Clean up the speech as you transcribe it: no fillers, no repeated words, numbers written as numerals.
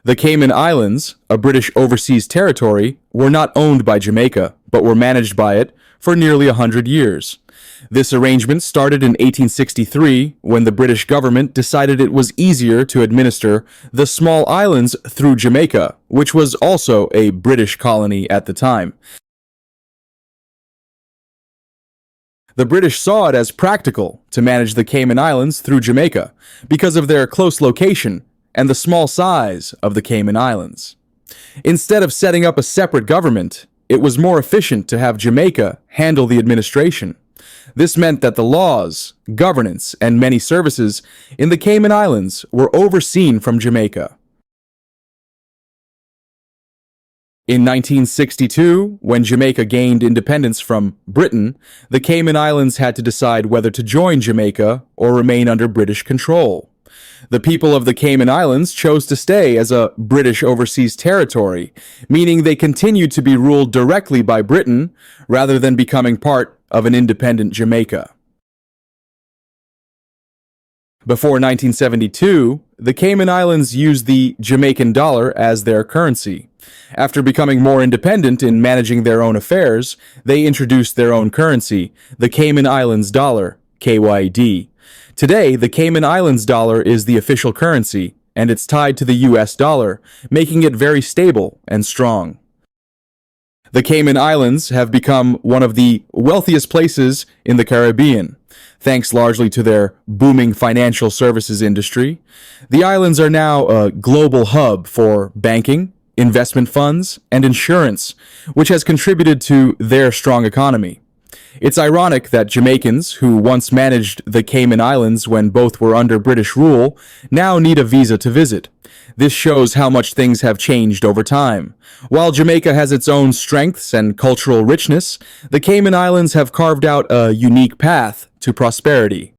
The Cayman Islands, a British overseas territory, were not owned by Jamaica, but were managed by it for nearly 100 years. This arrangement started in 1863 when the British government decided it was easier to administer the small islands through Jamaica, which was also a British colony at the time. The British saw it as practical to manage the Cayman Islands through Jamaica because of their close location and the small size of the Cayman Islands. Instead of setting up a separate government, it was more efficient to have Jamaica handle the administration. This meant that the laws, governance, and many services in the Cayman Islands were overseen from Jamaica. In 1962, when Jamaica gained independence from Britain, the Cayman Islands had to decide whether to join Jamaica or remain under British control. The people of the Cayman Islands chose to stay as a British overseas territory, meaning they continued to be ruled directly by Britain rather than becoming part of an independent Jamaica. Before 1972, the Cayman Islands used the Jamaican dollar as their currency. After becoming more independent in managing their own affairs, they introduced their own currency, the Cayman Islands dollar, KYD. Today, the Cayman Islands dollar is the official currency, and it's tied to the US dollar, making it very stable and strong. The Cayman Islands have become one of the wealthiest places in the Caribbean, thanks largely to their booming financial services industry. The islands are now a global hub for banking, investment funds, and insurance, which has contributed to their strong economy. It's ironic that Jamaicans, who once managed the Cayman Islands when both were under British rule, now need a visa to visit. This shows how much things have changed over time. While Jamaica has its own strengths and cultural richness, the Cayman Islands have carved out a unique path to prosperity.